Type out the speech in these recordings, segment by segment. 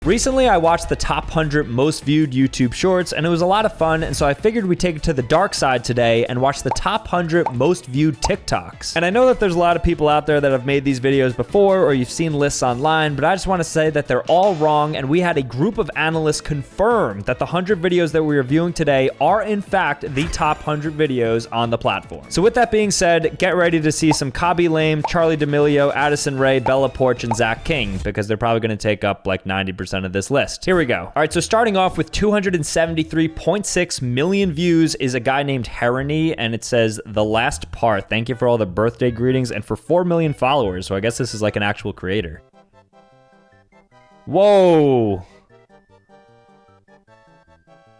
Recently, I watched the top 100 most viewed YouTube shorts, and it was a lot of fun, and so I figured we'd take it to the dark side today and watch the top 100 most viewed TikToks. And I know that there's a lot of people out there that have made these videos before, or you've seen lists online, but I just want to say that they're all wrong, and we had a group of analysts confirm that the 100 videos that we're reviewing today are, in fact, the top 100 videos on the platform. So with that being said, get ready to see some Kabi Lame, Charlie D'Amelio, Addison Rae, Bella Porch, and Zach King, because they're probably going to take up like 90% of this list. Here we go. All right, so starting off with 273.6 million views is a guy named Herony, and it says, "The last part. Thank you for all the birthday greetings," and for 4 million followers. So I guess this is like an actual creator. Whoa.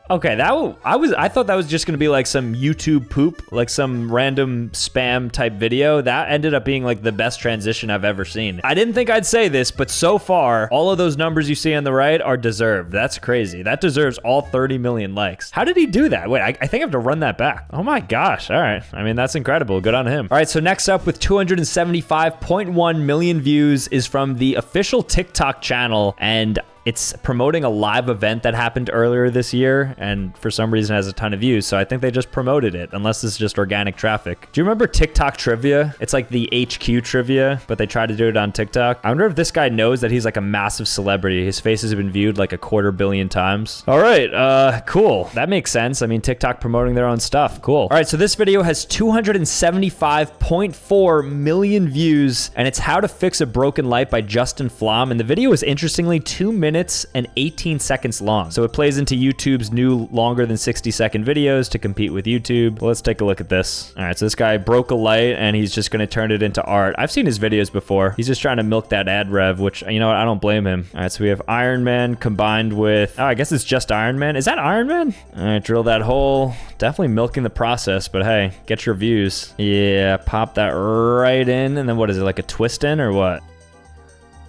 Okay, I thought that was just gonna be like some YouTube poop, like some random spam type video. That ended up being like the best transition I've ever seen. I didn't think I'd say this, but so far, all of those numbers you see on the right are deserved. That's crazy. That deserves all 30 million likes. How did he do that? Wait, I think I have to run that back. Oh my gosh, all right. I mean, that's incredible. Good on him. All right, so next up with 275.1 million views is from the official TikTok channel, and it's promoting a live event that happened earlier this year, and for some reason has a ton of views, so I think they just promoted it, unless this is just organic traffic. Do you remember TikTok trivia? It's like the HQ trivia, but they tried to do it on TikTok. I wonder if this guy knows that he's like a massive celebrity. His faces have been viewed like 250 million times. All right, cool. That makes sense. I mean, TikTok promoting their own stuff. Cool. All right, so this video has 275.4 million views, and it's How to Fix a Broken Light by Justin Flom, and the video is interestingly 2 minutes and 18 seconds long. So it plays into YouTube's new longer than 60-second videos to compete with YouTube. Well, let's take a look at this. All right, so this guy broke a light and he's just gonna turn it into art. I've seen his videos before. He's just trying to milk that ad rev, which, you know what, I don't blame him. All right, so we have Iron Man combined with, oh, I guess it's just Iron Man. Is that Iron Man? All right, drill that hole. Definitely milking the process, but hey, get your views. Yeah, pop that right in, and then what is it, like a twist in or what?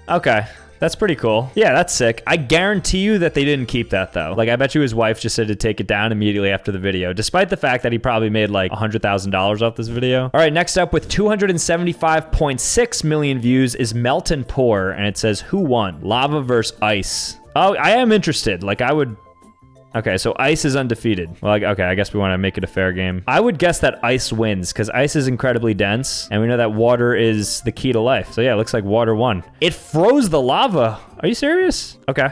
Okay. That's pretty cool. Yeah, that's sick. I guarantee you that they didn't keep that though. Like, I bet you his wife just said to take it down immediately after the video, despite the fact that he probably made like $100,000 off this video. All right, next up with 275.6 million views is Melt and Pour, and it says, "Who won? Lava versus Ice." Oh, I am interested. Like, I would... Okay, so Ice is undefeated. Well, okay, I guess we want to make it a fair game. I would guess that Ice wins, because Ice is incredibly dense, and we know that water is the key to life. So yeah, it looks like water won. It froze the lava. Are you serious? Okay.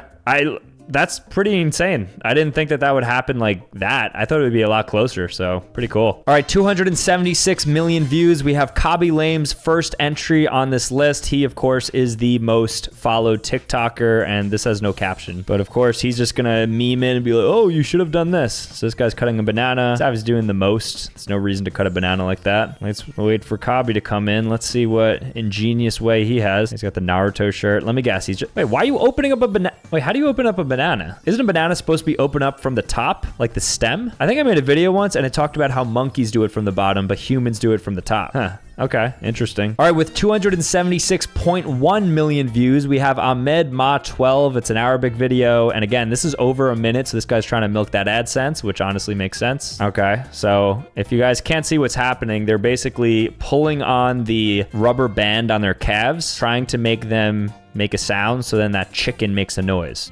That's pretty insane. I didn't think that that would happen like that. I thought it would be a lot closer, so pretty cool. All right, 276 million views. We have Kabi Lame's first entry on this list. He, of course, is the most followed TikToker, and this has no caption. But of course, he's just gonna meme in and be like, "Oh, you should have done this." So this guy's cutting a banana. This guy's doing the most. There's no reason to cut a banana like that. Let's wait for Kabi to come in. Let's see what ingenious way he has. He's got the Naruto shirt. Let me guess. He's just... Wait, why are you opening up a banana? Wait, how do you open up a banana? Isn't a banana supposed to be open up from the top, like the stem? I think I made a video once and it talked about how monkeys do it from the bottom, but humans do it from the top. Huh. Okay, interesting. All right, with 276.1 million views, we have Ahmed Ma 12. It's an Arabic video, and again, this is over a minute, so this guy's trying to milk that AdSense, which honestly makes sense. Okay, so if you guys can't see what's happening, they're basically pulling on the rubber band on their calves, trying to make them make a sound, so then that chicken makes a noise.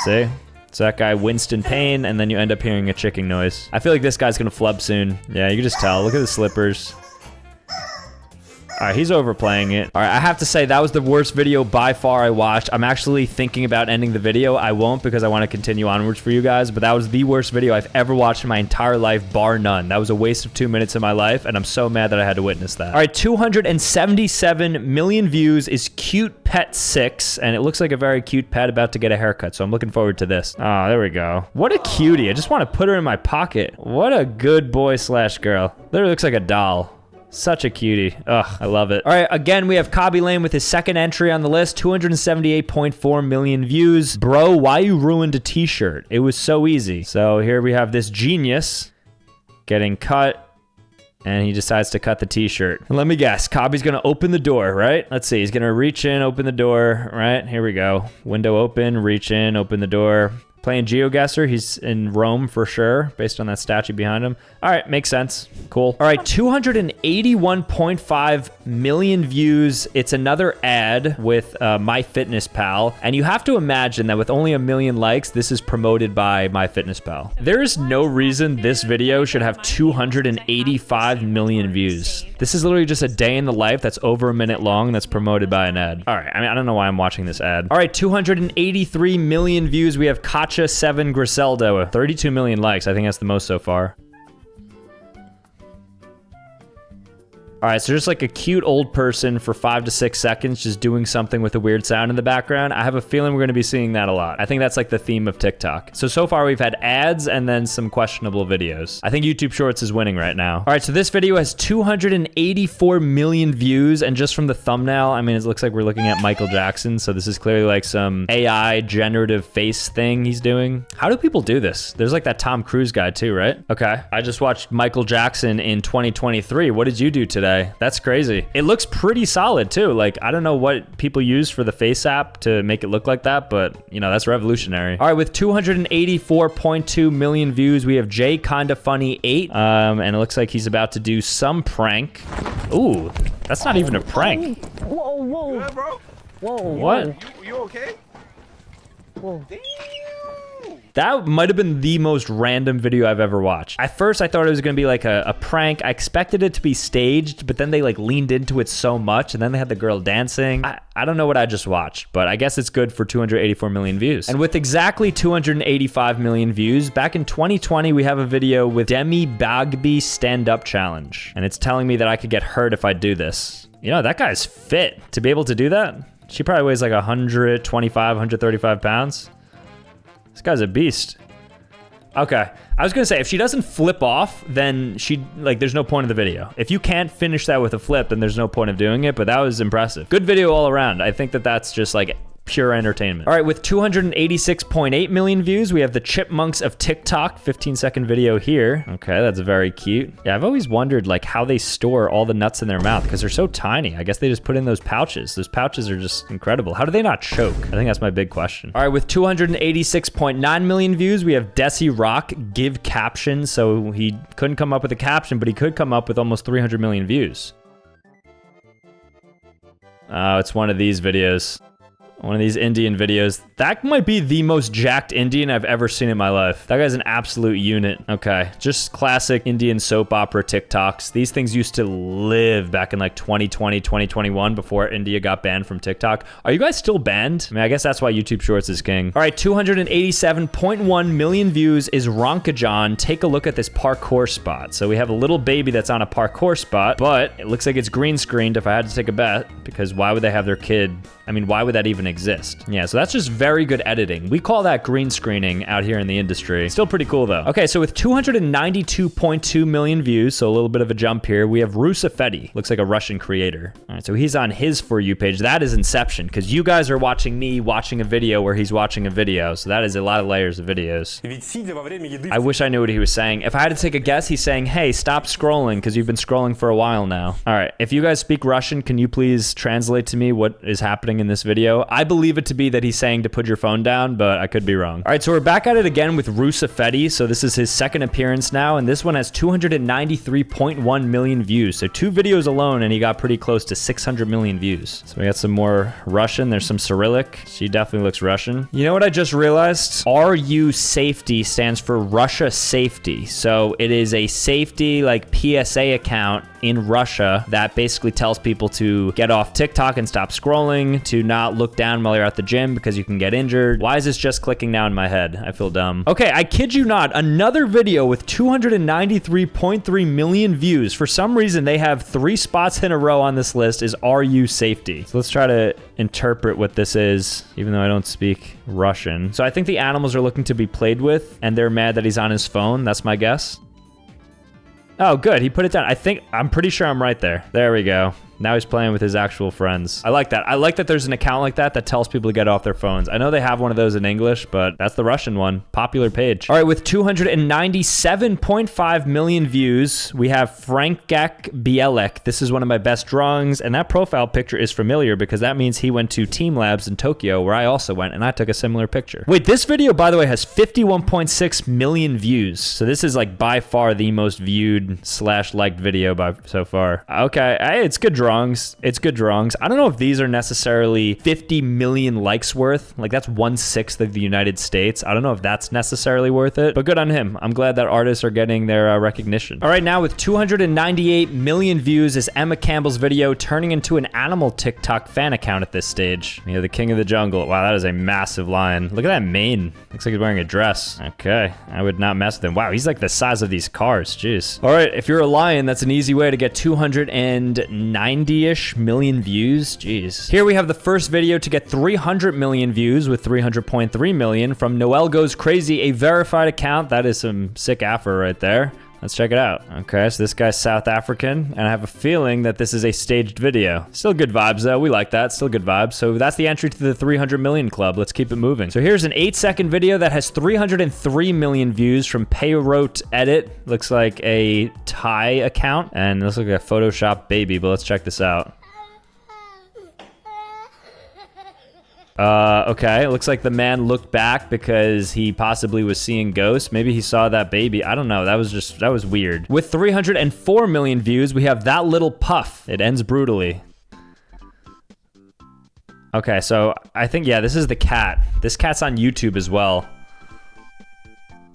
See? So that guy winced in pain, and then you end up hearing a chicken noise. I feel like this guy's gonna flub soon. Yeah, you can just tell. Look at the slippers. All right, he's overplaying it. All right, I have to say that was the worst video by far I watched. I'm actually thinking about ending the video. I won't, because I want to continue onwards for you guys, but that was the worst video I've ever watched in my entire life, bar none. That was a waste of 2 minutes of my life, and I'm so mad that I had to witness that. All right, 277 million views is Cute Pet 6, and it looks like a very cute pet about to get a haircut, so I'm looking forward to this. Oh, there we go. What a cutie. I just want to put her in my pocket. What a good boy slash girl. Literally looks like a doll. Such a cutie. Ugh, I love it. All right, again, we have Kabi Lame with his second entry on the list, 278.4 million views. Bro, why you ruined a t-shirt? It was so easy. So here we have this genius getting cut, and he decides to cut the t-shirt. And let me guess, Kabi's gonna open the door, right? Let's see, he's gonna reach in, open the door, right? Here we go. Window open, reach in, open the door. Playing GeoGuessr. He's in Rome for sure, based on that statue behind him. All right, makes sense. Cool. All right, 281.5 million views. It's another ad with MyFitnessPal. And you have to imagine that with only 1 million likes, this is promoted by MyFitnessPal. There is no reason this video should have 285 million views. This is literally just a day in the life that's over a minute long that's promoted by an ad. All right, I mean, I don't know why I'm watching this ad. All right, 283 million views. We have Kacha7 Griselda, 32 million likes. I think that's the most so far. All right, so just like a cute old person for 5 to 6 seconds just doing something with a weird sound in the background. I have a feeling we're gonna be seeing that a lot. I think that's like the theme of TikTok. So far we've had ads and then some questionable videos. I think YouTube Shorts is winning right now. All right, so this video has 284 million views, and just from the thumbnail, I mean, it looks like we're looking at Michael Jackson, so this is clearly like some AI generative face thing he's doing. How do people do this? There's like that Tom Cruise guy too, right? Okay, I just watched Michael Jackson in 2023. What did you do today? That's crazy. It looks pretty solid too. Like, I don't know what people use for the Face app to make it look like that, but you know, that's revolutionary. All right, with 284.2 million views, we have Jay Kinda Funny 8. And it looks like he's about to do some prank. Ooh, that's not even a prank. Whoa, whoa. Good, bro? Whoa. What? You okay? Whoa. Damn. That might have been the most random video I've ever watched. At first, I thought it was gonna be like a prank. I expected it to be staged, but then they like leaned into it so much, and then they had the girl dancing. I don't know what I just watched, but I guess it's good for 284 million views. And with exactly 285 million views, back in 2020, we have a video with Demi Bagby stand-up challenge. And it's telling me that I could get hurt if I do this. You know, that guy's fit to be able to do that. She probably weighs like 125, 135 pounds. This guy's a beast. Okay, I was gonna say, if she doesn't flip off, then there's no point of the video. If you can't finish that with a flip, then there's no point of doing it, but that was impressive. Good video all around. I think that that's just like pure entertainment. All right, with 286.8 million views, we have the Chipmunks of TikTok, 15-second video here. Okay, that's very cute. Yeah, I've always wondered like how they store all the nuts in their mouth because they're so tiny. I guess they just put in those pouches. Those pouches are just incredible. How do they not choke? I think that's my big question. All right, with 286.9 million views, we have Desi Rock give caption. So he couldn't come up with a caption, but he could come up with almost 300 million views. Oh, it's one of these videos. One of these Indian videos. That might be the most jacked Indian I've ever seen in my life. That guy's an absolute unit. Okay, just classic Indian soap opera TikToks. These things used to live back in like 2020, 2021 before India got banned from TikTok. Are you guys still banned? I mean, I guess that's why YouTube Shorts is king. All right, 287.1 million views is Ronkajon. Take a look at this parkour spot. So we have a little baby that's on a parkour spot, but it looks like it's green screened if I had to take a bet, because why would they have their kid? I mean, why would that even exist? Yeah, so that's just very good editing. We call that green screening out here in the industry. Still pretty cool though. Okay, so with 292.2 million views, so a little bit of a jump here, we have Rusafeti. Looks like a Russian creator. All right, so he's on his For You page. That is Inception, because you guys are watching me watching a video where he's watching a video. So that is a lot of layers of videos. I wish I knew what he was saying. If I had to take a guess, he's saying, hey, stop scrolling, because you've been scrolling for a while now. All right, if you guys speak Russian, can you please translate to me what is happening in this video? I believe it to be that he's saying to put your phone down, but I could be wrong. All right, so we're back at it again with Rusafeti. So this is his second appearance now, and this one has 293.1 million views. So 2 videos alone, and he got pretty close to 600 million views. So we got some more Russian. There's some Cyrillic. She definitely looks Russian. You know what I just realized? RU Safety stands for Russia Safety. So it is a safety like PSA account in Russia that basically tells people to get off TikTok and stop scrolling, to not look down while you're at the gym because you can get injured. Why is this just clicking now in my head? I feel dumb. Okay, I kid you not, another video with 293.3 million views. For some reason, they have 3 spots in a row on this list is RU Safety. So let's try to interpret what this is, even though I don't speak Russian. So I think the animals are looking to be played with, and they're mad that he's on his phone. That's my guess. Oh, good. He put it down. I'm pretty sure I'm right there. There we go. Now he's playing with his actual friends. I like that. I like that there's an account like that that tells people to get off their phones. I know they have one of those in English, but that's the Russian one. Popular page. All right, with 297.5 million views, we have Frankak Bielek. This is one of my best drawings, and that profile picture is familiar because that means he went to Team Labs in Tokyo, where I also went, and I took a similar picture. Wait, this video, by the way, has 51.6 million views. So this is like by far the most viewed / liked video by so far. Okay, it's good drawings. It's good drawings. I don't know if these are necessarily 50 million likes worth. Like that's 1/6 of the United States. I don't know if that's necessarily worth it, but good on him. I'm glad that artists are getting their recognition. All right, now with 298 million views is Emma Campbell's video turning into an animal TikTok fan account at this stage. You know, the king of the jungle. Wow, that is a massive lion. Look at that mane. Looks like he's wearing a dress. Okay, I would not mess with him. Wow, he's like the size of these cars. Jeez. All right, if you're a lion, that's an easy way to get 290-ish million views. Jeez. Here we have the first video to get 300 million views with 300.3 million from Noel Goes Crazy, a verified account. That is some sick afro right there. Let's check it out. Okay, so this guy's South African, and I have a feeling that this is a staged video. Still good vibes, though. We like that. Still good vibes. So that's the entry to the 300 million club. Let's keep it moving. So here's an 8-second video that has 303 million views from Payrote Edit. Looks like a Thai account, and it looks like a Photoshop baby, but let's check this out. Okay, it looks like the man looked back because he possibly was seeing ghosts. Maybe he saw that baby. I don't know. That was weird. With 304 million views, we have That Little Puff. It ends brutally. Okay, so I think, yeah, this is the cat. This cat's on YouTube as well.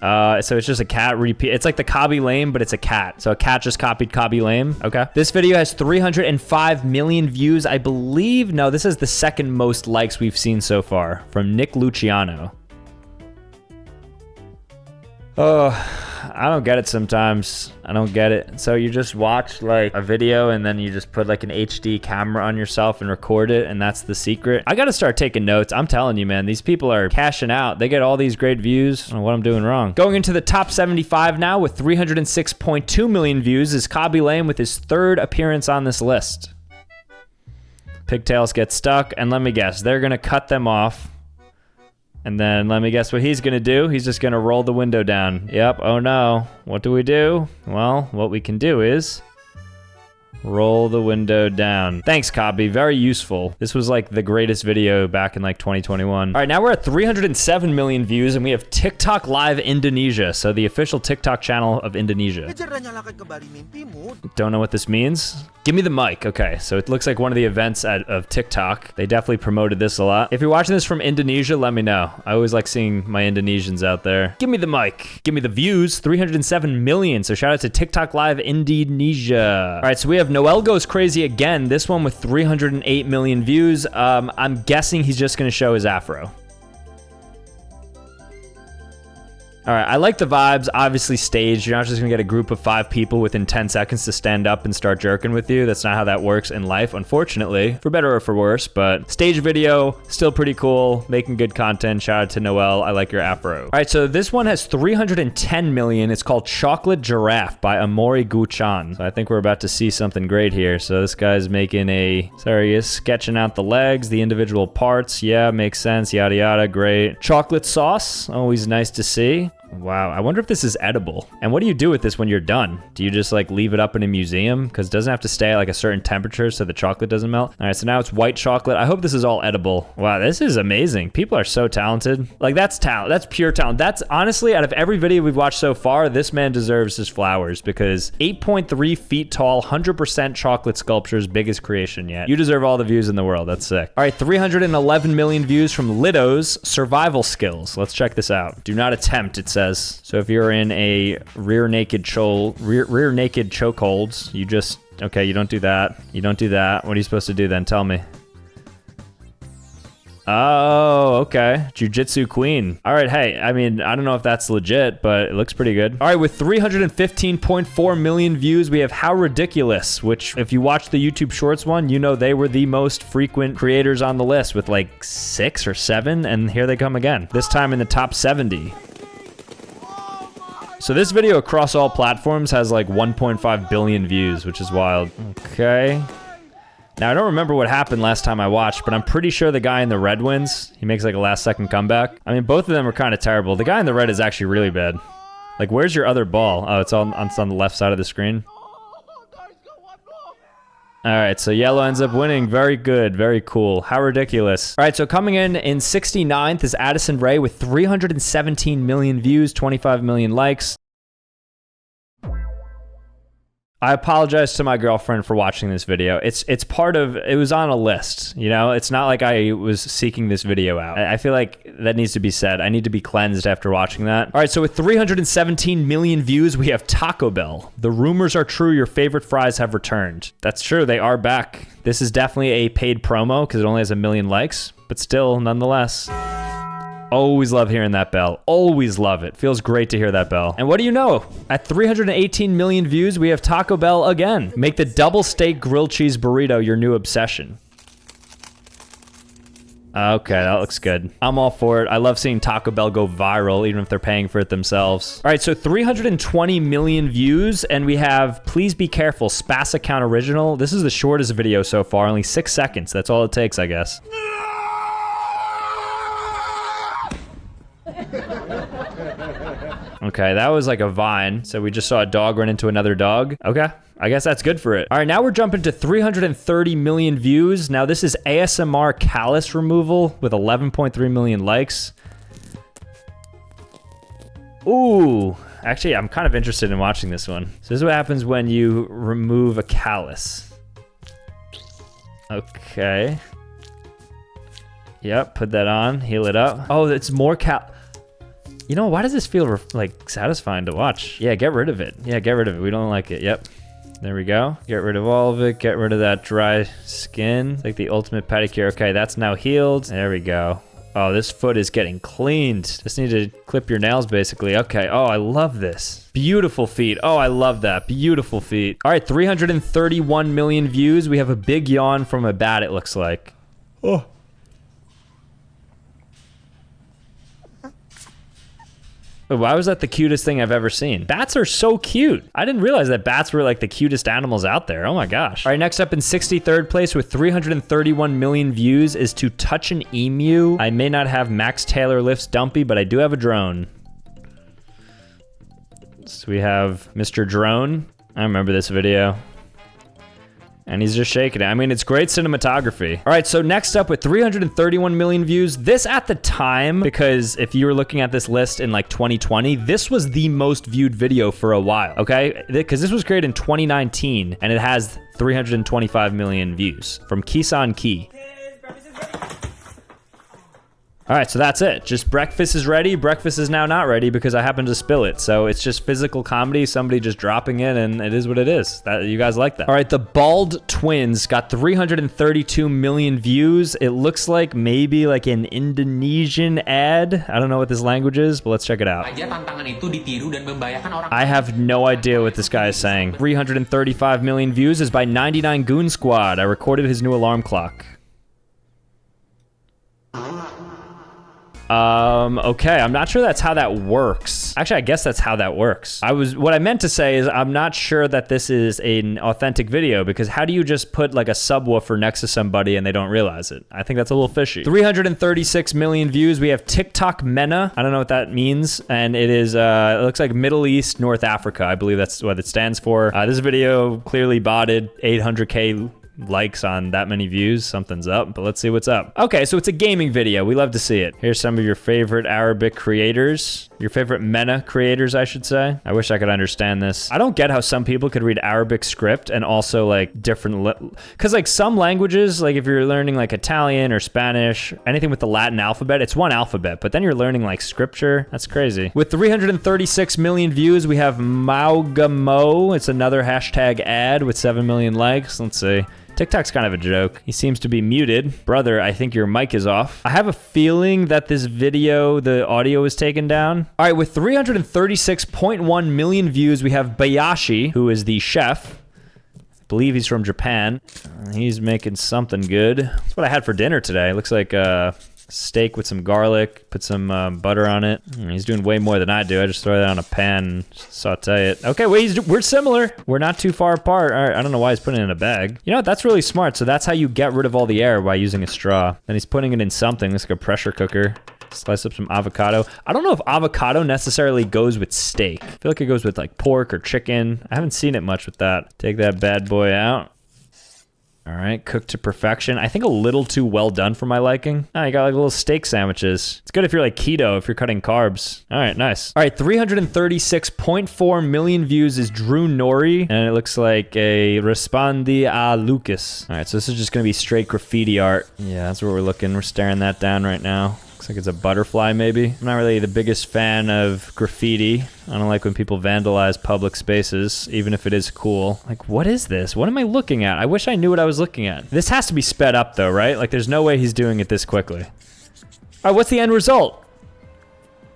So it's just a cat repeat. It's like the Cobby Lame, but it's a cat. So a cat just copied Cobby Lame. Okay. This video has 305 million views, I believe. No, this is the second most likes we've seen so far from Nick Luciano. Oh, I don't get it sometimes. I don't get it. So you just watch like a video and then you just put like an HD camera on yourself and record it, and that's the secret. I gotta start taking notes. I'm telling you, man, these people are cashing out. They get all these great views. I don't know what I'm doing wrong. Going into the top 75 now with 306.2 million views is Cobby Lame with his third appearance on this list. Pigtails get stuck, and let me guess, they're gonna cut them off. And then let me guess what he's gonna do. He's just gonna roll the window down. Yep, oh no. What do we do? Well, what we can do is roll the window down. Thanks, Cobby. Very useful. This was like the greatest video back in like 2021. All right, now we're at 307 million views, and we have TikTok Live Indonesia, so the official TikTok channel of Indonesia. Don't know what this means. Give me the mic. Okay, so it looks like one of the events of TikTok. They definitely promoted this a lot. If you're watching this from Indonesia, let me know. I always like seeing my Indonesians out there. Give me the mic. Give me the views. 307 million. So shout out to TikTok Live Indonesia. All right, so we have Noel Goes Crazy again. This one with 308 million views. I'm guessing he's just gonna show his afro. All right, I like the vibes, obviously staged. You're not just gonna get a group of 5 people within 10 seconds to stand up and start jerking with you. That's not how that works in life, unfortunately, for better or for worse, but stage video, still pretty cool, making good content. Shout out to Noel, I like your afro. All right, so this one has 310 million. It's called Chocolate Giraffe by Amori Guchan. So I think we're about to see something great here. So this guy's making he is sketching out the legs, the individual parts. Yeah, makes sense, yada yada, great. Chocolate sauce, always nice to see. Wow, I wonder if this is edible. And what do you do with this when you're done? Do you just like leave it up in a museum? Because it doesn't have to stay at like a certain temperature so the chocolate doesn't melt. All right, so now it's white chocolate. I hope this is all edible. Wow, this is amazing. People are so talented. Like that's talent, that's pure talent. That's honestly, out of every video we've watched so far, this man deserves his flowers because 8.3 feet tall, 100% chocolate sculpture's biggest creation yet. You deserve all the views in the world, that's sick. All right, 311 million views from Lido's Survival Skills. Let's check this out. Do not attempt, it says. So if you're in a rear naked chokeholds, you just, okay, you don't do that. You don't do that. What are you supposed to do then? Tell me. Oh, okay. Jiu-Jitsu queen. All right, hey, I mean, I don't know if that's legit, but it looks pretty good. All right, with 315.4 million views, we have How Ridiculous, which if you watch the YouTube Shorts one, you know they were the most frequent creators on the list with like 6 or 7, and here they come again. This time in the top 70. So this video across all platforms has like 1.5 billion views, which is wild. Okay. Now, I don't remember what happened last time I watched, but I'm pretty sure the guy in the red wins. He makes like a last-second comeback. I mean, both of them are kind of terrible. The guy in the red is actually really bad. Like, where's your other ball? Oh, it's on the left side of the screen. All right, so yellow ends up winning. Very good, very cool. How ridiculous. All right, so coming in 69th is Addison Rae with 317 million views, 25 million likes. I apologize to my girlfriend for watching this video. It's part of, it was on a list, you know? It's not like I was seeking this video out. I feel like that needs to be said. I need to be cleansed after watching that. All right, so with 317 million views, we have Taco Bell. The rumors are true, your favorite fries have returned. That's true, they are back. This is definitely a paid promo because it only has 1 million likes, but still, nonetheless. Always love hearing that bell. Always love it. Feels great to hear that bell. And what do you know? At 318 million views, we have Taco Bell again. Make the double steak grilled cheese burrito your new obsession. Okay, that looks good. I'm all for it. I love seeing Taco Bell go viral, even if they're paying for it themselves. All right, so 320 million views, and we have Please Be Careful, Spass Account Original. This is the shortest video so far, only 6 seconds. That's all it takes, I guess. Okay, that was like a vine. So we just saw a dog run into another dog. Okay, I guess that's good for it. All right, now we're jumping to 330 million views. Now this is ASMR callus removal with 11.3 million likes. Ooh, actually, I'm kind of interested in watching this one. So this is what happens when you remove a callus. Okay. Yep, put that on, heal it up. Oh, it's more You know, why does this feel like satisfying to watch? Yeah, get rid of it. Yeah, get rid of it. We don't like it. Yep. There we go. Get rid of all of it. Get rid of that dry skin. It's like the ultimate pedicure. Okay, that's now healed. There we go. Oh, this foot is getting cleaned. Just need to clip your nails, basically. Okay. Oh, I love this. Beautiful feet. Oh, I love that. Beautiful feet. All right, 331 million views. We have a big yawn from a bat, it looks like. Oh. Why was that the cutest thing I've ever seen? Bats are so cute. I didn't realize that bats were like the cutest animals out there. Oh my gosh. All right, next up in 63rd place with 331 million views is To Touch an Emu. I may not have Max Taylor lifts Dumpy, but I do have a drone. So we have Mr. Drone. I remember this video. And he's just shaking it. I mean, it's great cinematography. All right, so next up with 331 million views, this at the time, because if you were looking at this list in like 2020, this was the most viewed video for a while, okay? Because this was created in 2019, and it has 325 million views from Kisan Ki. All right, so that's it. Just breakfast is ready. Breakfast is now not ready because I happened to spill it. So it's just physical comedy, somebody just dropping in, and it is what it is. You guys like that. All right, the Bald Twins got 332 million views. It looks like maybe like an Indonesian ad. I don't know what this language is, but let's check it out. I have no idea what this guy is saying. 335 million views is by 99 Goon Squad. I recorded his new alarm clock. Okay, I'm not sure that's how that works. Actually, I guess that's how that works. What I meant to say is I'm not sure that this is an authentic video because how do you just put like a subwoofer next to somebody and they don't realize it? I think that's a little fishy. 336 million views. We have TikTok Mena. I don't know what that means. And it is, it looks like Middle East, North Africa. I believe that's what it stands for. This video clearly botted 800K likes on that many views. Something's up, but let's see what's up. Okay, so it's a gaming video. We love to see it. Here's some of your favorite Arabic creators. Your favorite MENA creators, I should say. I wish I could understand this. I don't get how some people could read Arabic script and also like different, because like some languages, like if you're learning like Italian or Spanish, anything with the Latin alphabet, it's one alphabet, but then you're learning like scripture. That's crazy. With 336 million views, we have Maugamo. It's another hashtag ad with 7 million likes. Let's see. TikTok's kind of a joke. He seems to be muted. Brother, I think your mic is off. I have a feeling that this video, the audio is taken down. All right, with 336.1 million views, we have Bayashi, who is the chef. I believe he's from Japan. He's making something good. That's what I had for dinner today. Looks like Steak with some garlic, put some butter on it. He's doing way more than I do. I just throw that on a pan and saute it. Okay, wait, we're similar. We're not too far apart. All right, I don't know why he's putting it in a bag. You know what, that's really smart. So that's how you get rid of all the air by using a straw. Then he's putting it in something, it's like a pressure cooker. Slice up some avocado. I don't know if avocado necessarily goes with steak. I feel like it goes with like pork or chicken. I haven't seen it much with that. Take that bad boy out. All right, cooked to perfection. I think a little too well done for my liking. Oh, you got like little steak sandwiches. It's good if you're like keto, if you're cutting carbs. All right, nice. All right, 336.4 million views is Drew Norrie, and it looks like a Respondi a Lucas. All right, so this is just gonna be straight graffiti art. Yeah, that's what we're looking. We're staring that down right now. Looks like it's a butterfly, maybe. I'm not really the biggest fan of graffiti. I don't like when people vandalize public spaces, even if it is cool. Like, what is this? What am I looking at? I wish I knew what I was looking at. This has to be sped up, though, right? Like, there's no way he's doing it this quickly. All right, what's the end result?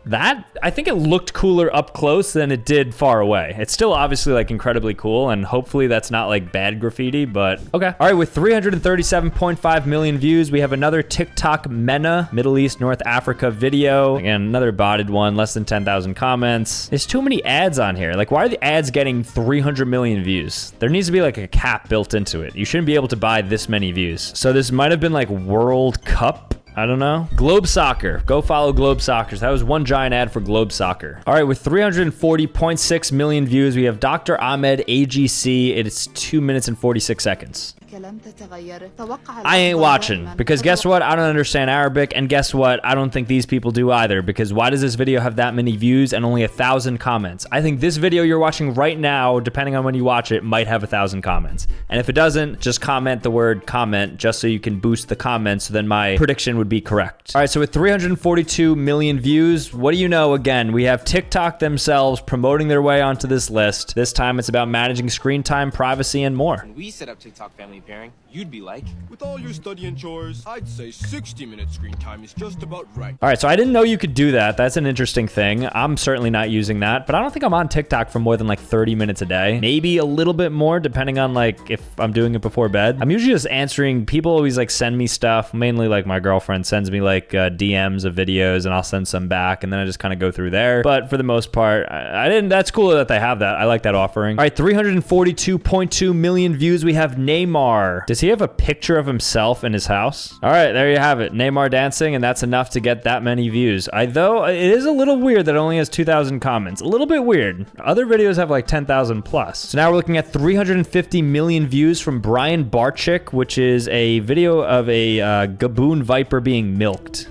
That, I think it looked cooler up close than it did far away. It's still obviously like incredibly cool, and hopefully that's not like bad graffiti, but okay. All right, with 337.5 million views, we have another TikTok MENA, Middle East, North Africa video. Again, another botted one, less than 10,000 comments. There's too many ads on here. Like, why are the ads getting 300 million views? There needs to be like a cap built into it. You shouldn't be able to buy this many views. So this might have been like World Cup. I don't know. Globe Soccer. Go follow Globe Soccer. That was one giant ad for Globe Soccer. All right, with 340.6 million views, we have Dr. Ahmed AGC. It's 2 minutes and 46 seconds. I ain't watching, because guess what? I don't understand Arabic, and guess what? I don't think these people do either, because why does this video have that many views and only 1,000 comments? I think this video you're watching right now, depending on when you watch it, might have 1,000 comments. And if it doesn't, just comment the word comment, just so you can boost the comments, so then my prediction would be correct. All right, so with 342 million views, what do you know? Again, we have TikTok themselves promoting their way onto this list. This time it's about managing screen time, privacy, and more. When we set up TikTok family pairing, you'd be like, with all your study and chores, I'd say 60-minute screen time is just about right. All right, so I didn't know you could do that. That's an interesting thing. I'm certainly not using that, but I don't think I'm on TikTok for more than like 30 minutes a day. Maybe a little bit more, depending on like if I'm doing it before bed. I'm usually just answering. People always like send me stuff, mainly like my girlfriend sends me like DMs of videos, and I'll send some back, and then I just kind of go through there. But for the most part, I didn't. That's cool that they have that. I like that offering. All right, 342.2 million views. We have Neymar. Does he have a picture of himself in his house? All right, there you have it. Neymar dancing, and that's enough to get that many views. Though it is a little weird that it only has 2,000 comments. A little bit weird. Other videos have like 10,000 plus. So now we're looking at 350 million views from Brian Barczyk, which is a video of a Gaboon viper being milked.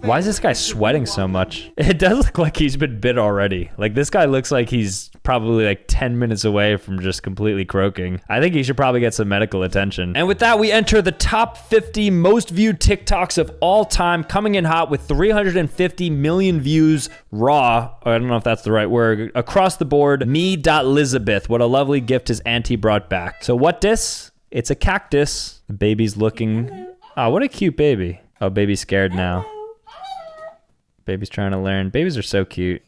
Why is this guy sweating so much? It does look like he's been bit already. Like, this guy looks like he's probably like 10 minutes away from just completely croaking. I think he should probably get some medical attention. And with that, we enter the top 50 most viewed TikToks of all time, coming in hot with 350 million views raw. I don't know if that's the right word. Across the board, me.Lizabeth. What a lovely gift his auntie brought back. So what this? It's a cactus. The baby's looking... Oh, what a cute baby. Oh, baby's scared now. Baby's trying to learn. Babies are so cute.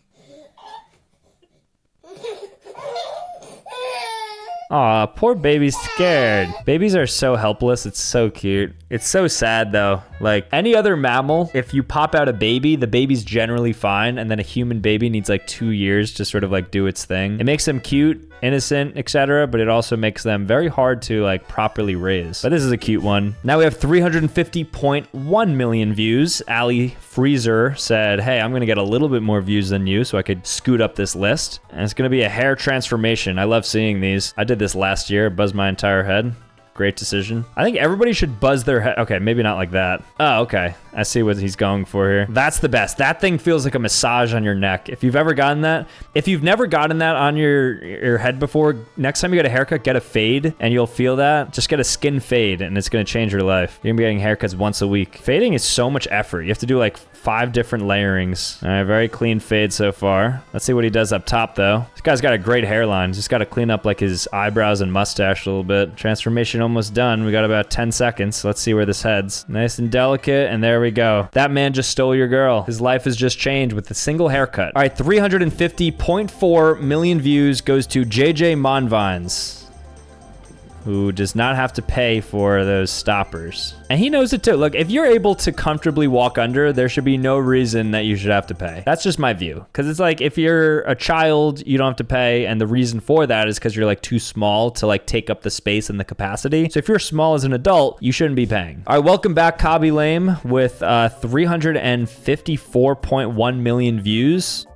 Aw, poor baby's scared. Babies are so helpless. It's so cute. It's so sad though. Like any other mammal, if you pop out a baby, the baby's generally fine, and then a human baby needs like 2 years to sort of like do its thing. It makes them cute, innocent, etc., but it also makes them very hard to like properly raise. But this is a cute one. Now we have 350.1 million views. Ali Freezer said, hey, I'm gonna get a little bit more views than you so I could scoot up this list. And it's gonna be a hair transformation. I love seeing these. I did this last year, buzzed my entire head. Great decision. I think everybody should buzz their head. Okay, maybe not like that. Oh, okay. I see what he's going for here. That's the best. That thing feels like a massage on your neck. If you've ever gotten that, if you've never gotten that on your head before, next time you get a haircut, get a fade and you'll feel that. Just get a skin fade and it's gonna change your life. You're gonna be getting haircuts once a week. Fading is so much effort. You have to do like 5 different layerings. All right, very clean fade so far. Let's see what he does up top though. This guy's got a great hairline. Just gotta clean up like his eyebrows and mustache a little bit. Transformation almost done. We got about 10 seconds. Let's see where this heads. Nice and delicate, and there we go. That man just stole your girl. His life has just changed with a single haircut. All right, 350.4 million views goes to JJ Monvines. who does not have to pay for those stoppers. And he knows it too. Look, if you're able to comfortably walk under, there should be no reason that you should have to pay. That's just my view. Because it's like, if you're a child, you don't have to pay. And the reason for that is because you're like too small to like take up the space and the capacity. So if you're small as an adult, you shouldn't be paying. All right, welcome back, Cobby Lame, with 354.1 million views.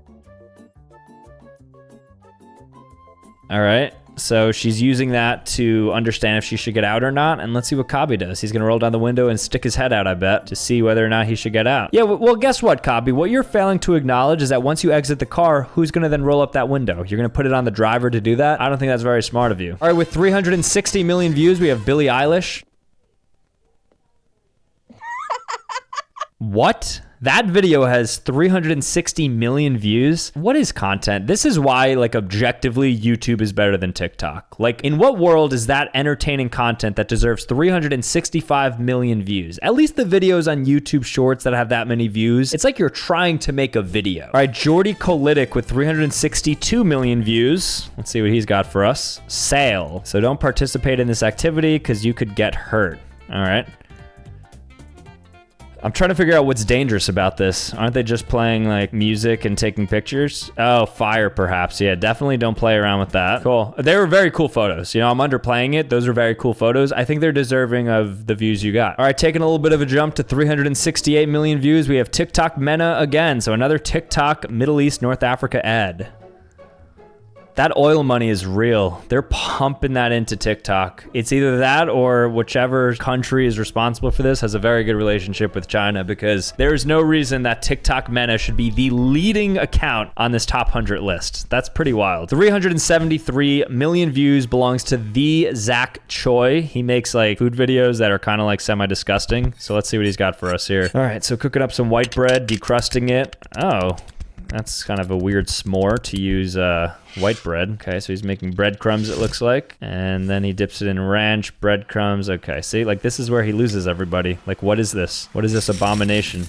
All right. So she's using that to understand if she should get out or not. And let's see what Cobby does. He's going to roll down the window and stick his head out, I bet, to see whether or not he should get out. Yeah, well, guess what, Cobby? What you're failing to acknowledge is that once you exit the car, who's going to then roll up that window? You're going to put it on the driver to do that? I don't think that's very smart of you. All right, with 360 million views, we have Billie Eilish. What? That video has 360 million views. What is content? This is why, like, objectively, YouTube is better than TikTok. Like, in what world is that entertaining content that deserves 365 million views? At least the videos on YouTube Shorts that have that many views, it's like you're trying to make a video. All right, Jordy Kolitic with 362 million views. Let's see what he's got for us. Sale. So don't participate in this activity because you could get hurt. All right. I'm trying to figure out what's dangerous about this. Aren't they just playing like music and taking pictures? Oh, fire perhaps. Yeah, definitely don't play around with that. Cool. They were very cool photos. You know, I'm underplaying it. Those are very cool photos. I think they're deserving of the views you got. All right, taking a little bit of a jump to 368 million views. We have TikTok Mena again. So another TikTok Middle East, North Africa ad. That oil money is real. They're pumping that into TikTok. It's either that or whichever country is responsible for this has a very good relationship with China, because there is no reason that TikTok Mena should be the leading account on this top 100 list. That's pretty wild. 373 million views belongs to the Zach Choi. He makes like food videos that are kind of like semi-disgusting. So let's see what he's got for us here. All right, so cooking up some white bread, decrusting it. Oh. That's kind of a weird s'more to use white bread. Okay, so he's making breadcrumbs, it looks like. And then he dips it in ranch, breadcrumbs. Okay, see, like this is where he loses everybody. Like, what is this? What is this abomination?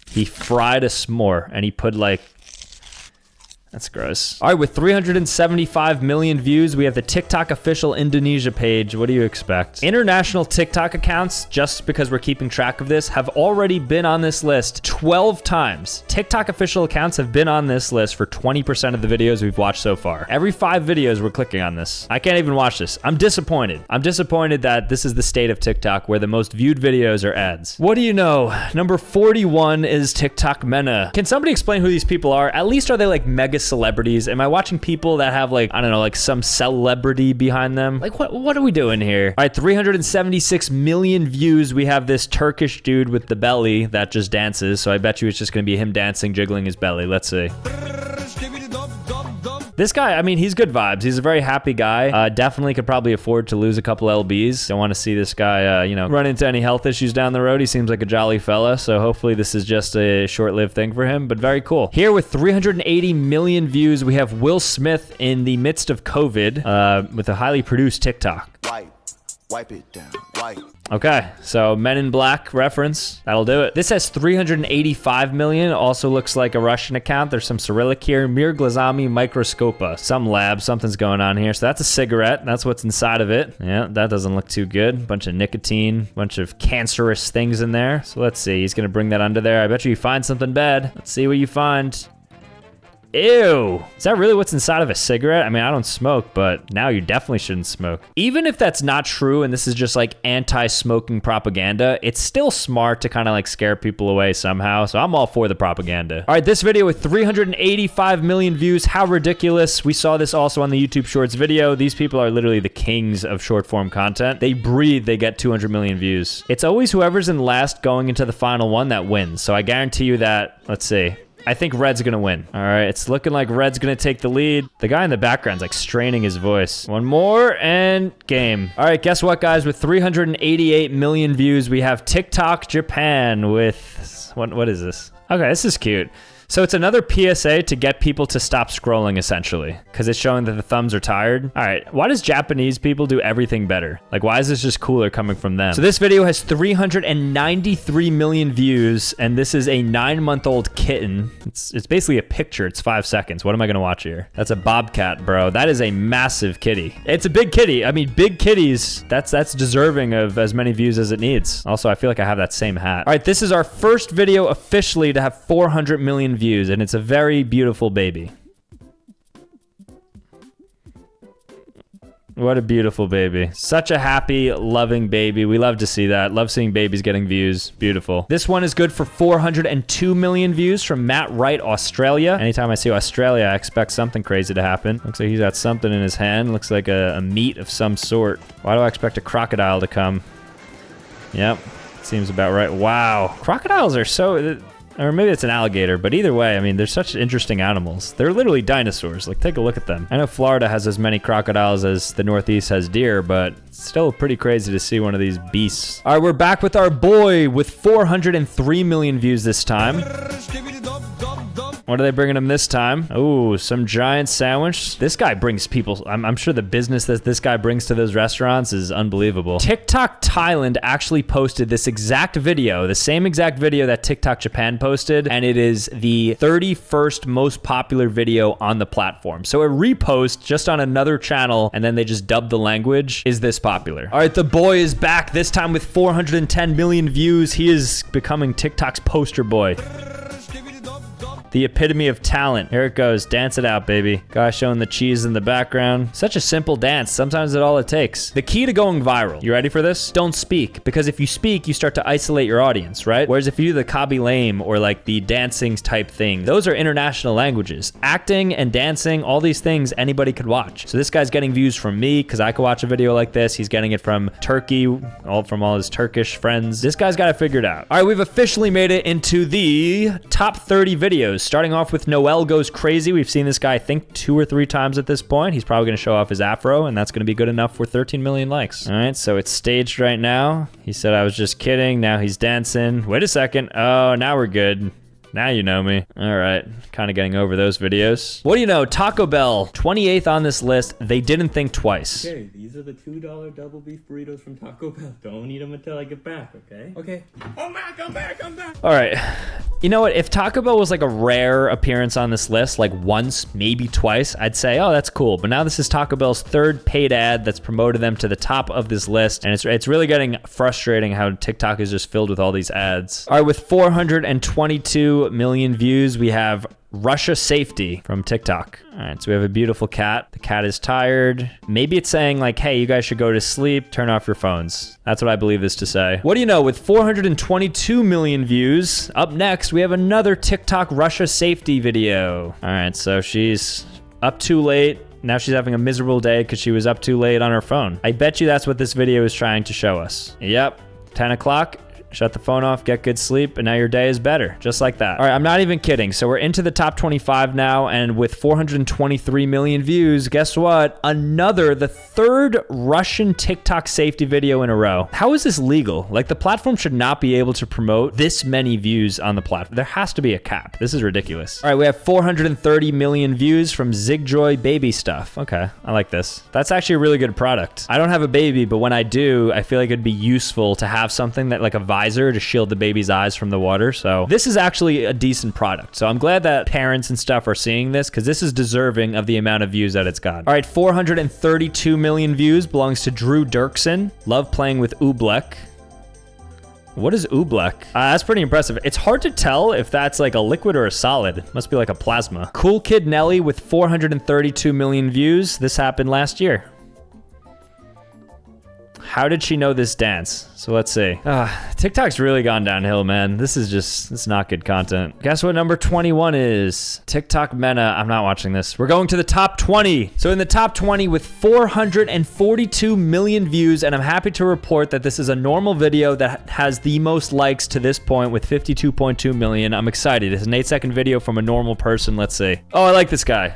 He fried a s'more and he put like... That's gross. All right, with 375 million views, we have the TikTok official Indonesia page. What do you expect? International TikTok accounts, just because we're keeping track of this, have already been on this list 12 times. TikTok official accounts have been on this list for 20% of the videos we've watched so far. Every 5 videos, we're clicking on this. I can't even watch this. I'm disappointed. I'm disappointed that this is the state of TikTok, where the most viewed videos are ads. What do you know? Number 41 is TikTok Mena. Can somebody explain who these people are? At least are they like mega celebrities? Am I watching people that have like, I don't know, like some celebrity behind them? Like what are we doing here? All right, 376 million views. We have this Turkish dude with the belly that just dances. So I bet you it's just gonna be him dancing, jiggling his belly. Let's see. This guy, I mean, he's good vibes. He's a very happy guy. Definitely could probably afford to lose a couple LBs. Don't want to see this guy, you know, run into any health issues down the road. He seems like a jolly fella. So hopefully this is just a short-lived thing for him, but very cool. Here with 380 million views, we have Will Smith in the midst of COVID with a highly produced TikTok. Wipe it down, wipe. Okay, so Men in Black reference. That'll do it. This has 385 million. Also looks like a Russian account. There's some Cyrillic here. Mir Glazami Microscopa. Some lab, something's going on here. So that's a cigarette. That's what's inside of it. Yeah, that doesn't look too good. Bunch of nicotine, bunch of cancerous things in there. So let's see. He's gonna bring that under there. I bet you find something bad. Let's see what you find. Ew. Is that really what's inside of a cigarette? I mean, I don't smoke, but now you definitely shouldn't smoke. Even if that's not true and this is just like anti-smoking propaganda, it's still smart to kind of like scare people away somehow. So I'm all for the propaganda. All right, this video with 385 million views. How ridiculous. We saw this also on the YouTube Shorts video. These people are literally the kings of short form content. They breathe, they get 200 million views. It's always whoever's in last going into the final one that wins. So I guarantee you that, let's see. I think Red's gonna win. All right, it's looking like Red's gonna take the lead. The guy in the background's like straining his voice. One more and game. All right, guess what, guys? With 388 million views, we have TikTok Japan with, what is this? Okay, this is cute. So it's another PSA to get people to stop scrolling, essentially, because it's showing that the thumbs are tired. All right, why does Japanese people do everything better? Like, why is this just cooler coming from them? So this video has 393 million views, and this is a 9-month-old kitten. It's basically a picture. It's 5 seconds. What am I gonna watch here? That's a bobcat, bro. That is a massive kitty. It's a big kitty. I mean, big kitties, that's deserving of as many views as it needs. Also, I feel like I have that same hat. All right, this is our first video officially to have 400 million views, and it's a very beautiful baby. What a beautiful baby. Such a happy, loving baby. We love to see that. Love seeing babies getting views. Beautiful. This one is good for 402 million views from Matt Wright, Australia. Anytime I see Australia, I expect something crazy to happen. Looks like he's got something in his hand. Looks like a meat of some sort. Why do I expect a crocodile to come? Yep, seems about right. Wow, crocodiles are so... Or maybe it's an alligator, but either way, I mean, they're such interesting animals. They're literally dinosaurs. Like, take a look at them. I know Florida has as many crocodiles as the Northeast has deer, but it's still pretty crazy to see one of these beasts. All right, we're back with our boy with 403 million views this time. What are they bringing him this time? Oh, some giant sandwich. This guy brings people, I'm sure the business that this guy brings to those restaurants is unbelievable. TikTok Thailand actually posted this exact video, the same exact video that TikTok Japan posted, and it is the 31st most popular video on the platform. So a repost just on another channel, and then they just dubbed the language, is this popular. All right, the boy is back, this time with 410 million views. He is becoming TikTok's poster boy. The epitome of talent. Here it goes. Dance it out, baby. Guy showing the cheese in the background. Such a simple dance. Sometimes it's all it takes. The key to going viral. You ready for this? Don't speak. Because if you speak, you start to isolate your audience, right? Whereas if you do the kabi lame or like the dancing type thing, those are international languages. Acting and dancing, all these things anybody could watch. So this guy's getting views from me because I could watch a video like this. He's getting it from Turkey, from all his Turkish friends. This guy's got it figured out. All right, we've officially made it into the top 30 videos. Starting off with Noel Goes Crazy. We've seen this guy, I think, 2 or 3 times at this point. He's probably going to show off his afro, and that's going to be good enough for 13 million likes. All right, so it's staged right now. He said I was just kidding. Now he's dancing. Wait a second. Oh, now we're good. Now you know me. All right, kind of getting over those videos. What do you know? Taco Bell, 28th on this list. They didn't think twice. Okay, these are the $2 double beef burritos from Taco Bell. Don't eat them until I get back, okay? Okay. I'm back. All right. You know what? If Taco Bell was like a rare appearance on this list, like once, maybe twice, I'd say, oh, that's cool. But now this is Taco Bell's 3rd paid ad that's promoted them to the top of this list. And it's really getting frustrating how TikTok is just filled with all these ads. All right, with 422 million views, we have Russia Safety from TikTok. All right, so we have a beautiful cat. The cat is tired. Maybe it's saying like, hey, you guys should go to sleep, turn off your phones. That's what I believe this to say. What do you know? With 422 million views, up next, we have another TikTok Russia Safety video. All right, so she's up too late. Now she's having a miserable day because she was up too late on her phone. I bet you that's what this video is trying to show us. Yep, 10 o'clock. Shut the phone off, get good sleep, and now your day is better. Just like that. All right, I'm not even kidding. So we're into the top 25 now, and with 423 million views, guess what? The 3rd Russian TikTok safety video in a row. How is this legal? Like, the platform should not be able to promote this many views on the platform. There has to be a cap. This is ridiculous. All right, we have 430 million views from Zigjoy Baby Stuff. Okay, I like this. That's actually a really good product. I don't have a baby, but when I do, I feel like it'd be useful to have something that like a visor to shield the baby's eyes from the water. So this is actually a decent product. So I'm glad that parents and stuff are seeing this because this is deserving of the amount of views that it's got. All right, 432 million views belongs to Drew Dirksen. Love playing with Oobleck. What is Oobleck? That's pretty impressive. It's hard to tell if that's like a liquid or a solid. Must be like a plasma. Cool Kid Nelly with 432 million views. This happened last year. How did she know this dance? So let's see. TikTok's really gone downhill, man. This is not good content. Guess what number 21 is? TikTok Mena. I'm not watching this. We're going to the top 20. So in the top 20 with 442 million views, and I'm happy to report that this is a normal video that has the most likes to this point with 52.2 million. I'm excited. It's an 8-second video from a normal person. Let's see. Oh, I like this guy.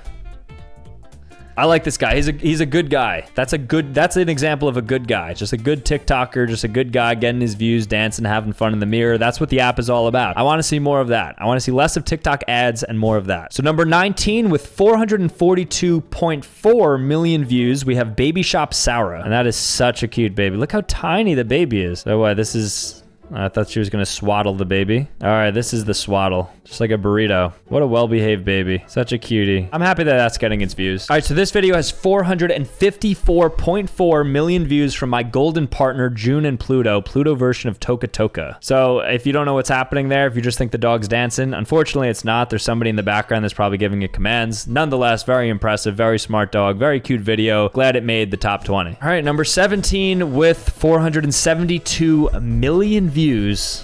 I like this guy. He's a good guy. That's an example of a good guy. Just a good TikToker, just a good guy getting his views, dancing, having fun in the mirror. That's what the app is all about. I want to see more of that. I want to see less of TikTok ads and more of that. So number 19 with 442.4 million views, we have Baby Shop Sarah. And that is such a cute baby. Look how tiny the baby is. So what, this is... I thought she was gonna swaddle the baby. All right, this is the swaddle. Just like a burrito. What a well-behaved baby. Such a cutie. I'm happy that that's getting its views. All right, so this video has 454.4 million views from my golden partner, June and Pluto version of Toka Toka. So if you don't know what's happening there, if you just think the dog's dancing, unfortunately it's not. There's somebody in the background that's probably giving it commands. Nonetheless, very impressive, very smart dog, very cute video. Glad it made the top 20. All right, number 17 with 472 million views,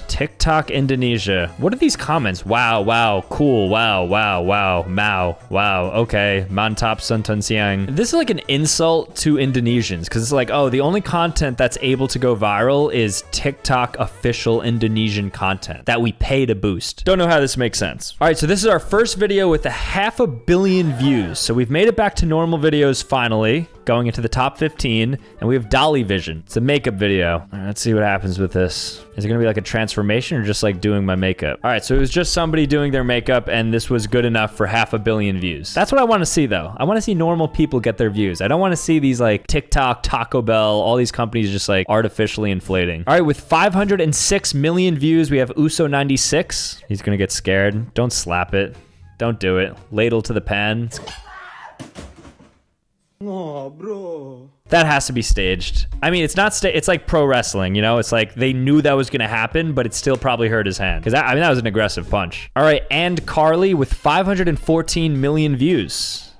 TikTok Indonesia. What are these comments? Wow, wow, cool, wow, wow, wow, mau, wow, okay, mantap santan siang. This is like an insult to Indonesians because it's like, oh, the only content that's able to go viral is TikTok official Indonesian content that we pay to boost. Don't know how this makes sense. All right, so this is our first video with 500 million views. So we've made it back to normal videos finally, going into the top 15, and we have Dolly Vision. It's a makeup video. All right, let's see what happens with this. Is it gonna be like a transformation or just like doing my makeup? All right, so it was just somebody doing their makeup and this was good enough for 500 million views. That's what I wanna see though. I wanna see normal people get their views. I don't wanna see these like TikTok, Taco Bell, all these companies just like artificially inflating. All right, with 506 million views, we have Uso96. He's gonna get scared. Don't slap it. Don't do it. Ladle to the pan. Oh, bro. That has to be staged. I mean, it's not it's like pro wrestling, you know? It's like they knew that was gonna happen, but it still probably hurt his hand. Because I mean, that was an aggressive punch. All right, and Carly with 514 million views.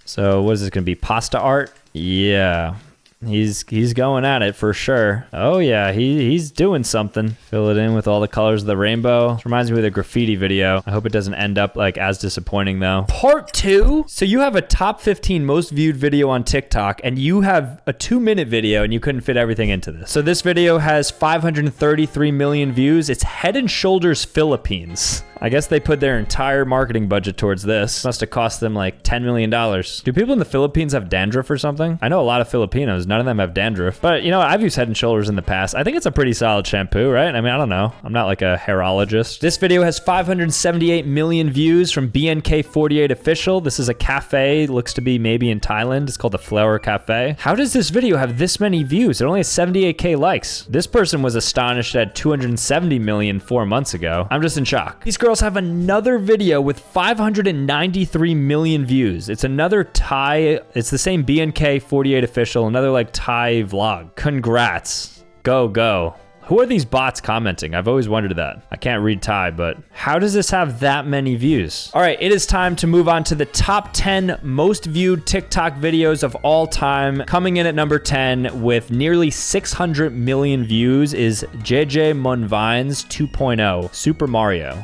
So what is this gonna be? Pasta art? Yeah. He's going at it for sure. Oh yeah, he's doing something. Fill it in with all the colors of the rainbow. This reminds me of the graffiti video. I hope it doesn't end up like as disappointing though. Part 2. So you have a top 15 most viewed video on TikTok and you have a 2-minute video and you couldn't fit everything into this. So this video has 533 million views. It's Head and Shoulders Philippines. I guess they put their entire marketing budget towards this. Must have cost them like $10 million. Do people in the Philippines have dandruff or something? I know a lot of Filipinos. None of them have dandruff. But you know, I've used Head and Shoulders in the past. I think it's a pretty solid shampoo, right? I mean, I don't know. I'm not like a hairologist. This video has 578 million views from BNK48 Official. This is a cafe. It looks to be maybe in Thailand. It's called the Flower Cafe. How does this video have this many views? It only has 78K likes. This person was astonished at 270 million 4 months ago. I'm just in shock. These girls have another video with 593 million views. It's another Thai, it's the same BNK48 Official, another like Thai vlog. Congrats. Go, go. Who are these bots commenting? I've always wondered that. I can't read Thai, but how does this have that many views? All right, it is time to move on to the top 10 most viewed TikTok videos of all time. Coming in at number 10 with nearly 600 million views is JJ Monvine's 2.0 Super Mario.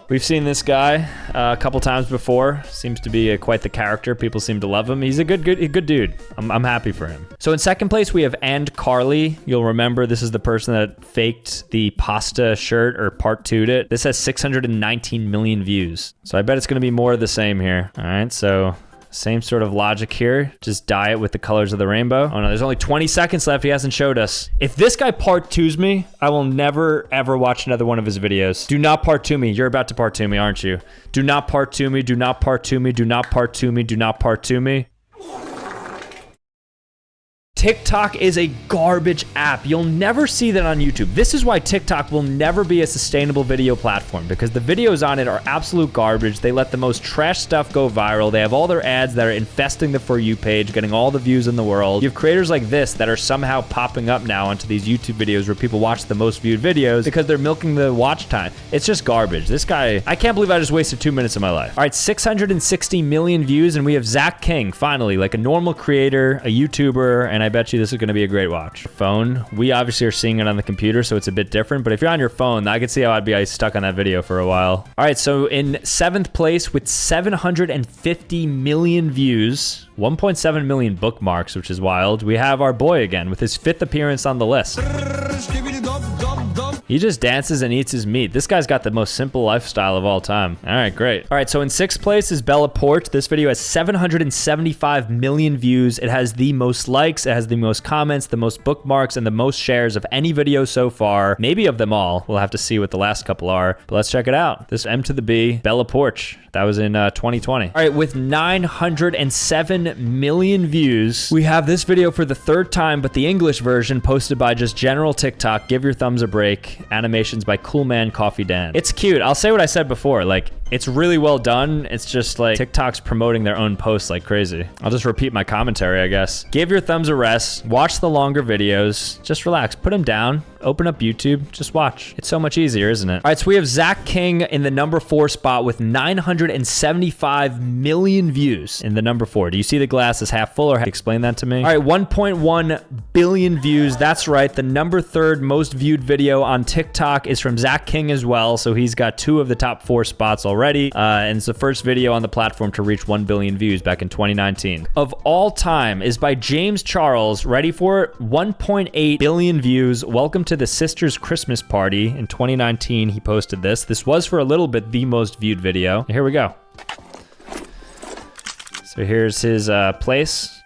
We've seen this guy a couple times before. Seems to be quite the character. People seem to love him. He's a good dude. I'm happy for him. So in second place, we have And Carly. You'll remember this is the person that faked the pasta shirt or part 2'd it. This has 619 million views. So I bet it's gonna be more of the same here. All right, so same sort of logic here. Just dye it with the colors of the rainbow. Oh no, there's only 20 seconds left. He hasn't showed us. If this guy part 2's me, I will never ever watch another one of his videos. Do not part 2 me. You're about to part 2 me, aren't you? Do not part 2 me. Do not part 2 me. Do not part 2 me. Do not part 2 me. TikTok is a garbage app. You'll never see that on YouTube. This is why TikTok will never be a sustainable video platform, because the videos on it are absolute garbage. They let the most trash stuff go viral. They have all their ads that are infesting the For You page, getting all the views in the world. You have creators like this that are somehow popping up now onto these YouTube videos where people watch the most viewed videos because they're milking the watch time. It's just garbage. This guy, I can't believe I just wasted 2 minutes of my life. All right, 660 million views, and we have Zach King, finally, like a normal creator, a YouTuber, and I bet you this is going to be a great watch. Phone, we obviously are seeing it on the computer, so it's a bit different, but if you're on your phone, I could see how I'd be stuck on that video for a while. All right, so in 7th place with 750 million views, 1.7 million bookmarks, which is wild. We have our boy again with his 5th appearance on the list. He just dances and eats his meat. This guy's got the most simple lifestyle of all time. All right, great. All right, so in 6th place is Bella Porte. This video has 775 million views. It has the most likes, it has the most comments, the most bookmarks, and the most shares of any video so far. Maybe of them all. We'll have to see what the last couple are, but let's check it out. This M to the B, Bella Porte. That was in 2020. All right, with 907 million views, we have this video for the 3rd time, but the English version posted by just general TikTok. Give your thumbs a break. Animations by Cool Man Coffee Dan. It's cute. I'll say what I said before. Like, it's really well done. It's just like TikTok's promoting their own posts like crazy. I'll just repeat my commentary, I guess. Give your thumbs a rest. Watch the longer videos. Just relax. Put them down. Open up YouTube. Just watch. It's so much easier, isn't it? All right, so we have Zach King in the number 4 spot with 975 million views in the number 4. Do you see the glass is half full or half? Explain that to me. All right, 1.1 billion views. That's right. The number 3rd most viewed video on TikTok is from Zach King as well. So he's got 2 of the top 4 spots already. And it's the first video on the platform to reach 1 billion views back in 2019. Of all time is by James Charles. Ready for it? 1.8 billion views. Welcome to the Sisters Christmas Party. In 2019, he posted this. This was for a little bit the most viewed video. Here we go. So here's his place.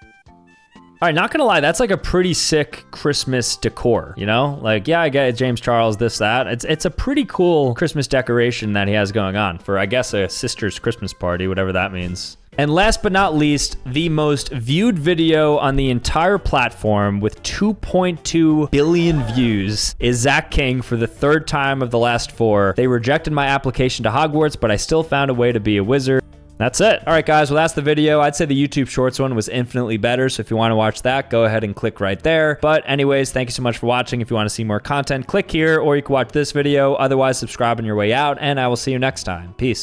All right, not gonna lie, that's like a pretty sick Christmas decor, you know? Like, yeah, I get it, James Charles, this, that. It's a pretty cool Christmas decoration that he has going on for, I guess, a sister's Christmas party, whatever that means. And last but not least, the most viewed video on the entire platform with 2.2 billion views is Zach King for the 3rd time of the last 4. They rejected my application to Hogwarts, but I still found a way to be a wizard. That's it. All right, guys, well, that's the video. I'd say the YouTube Shorts one was infinitely better, so if you want to watch that, go ahead and click right there. But anyways, thank you so much for watching. If you want to see more content, click here, or you can watch this video. Otherwise, subscribe on your way out, and I will see you next time. Peace.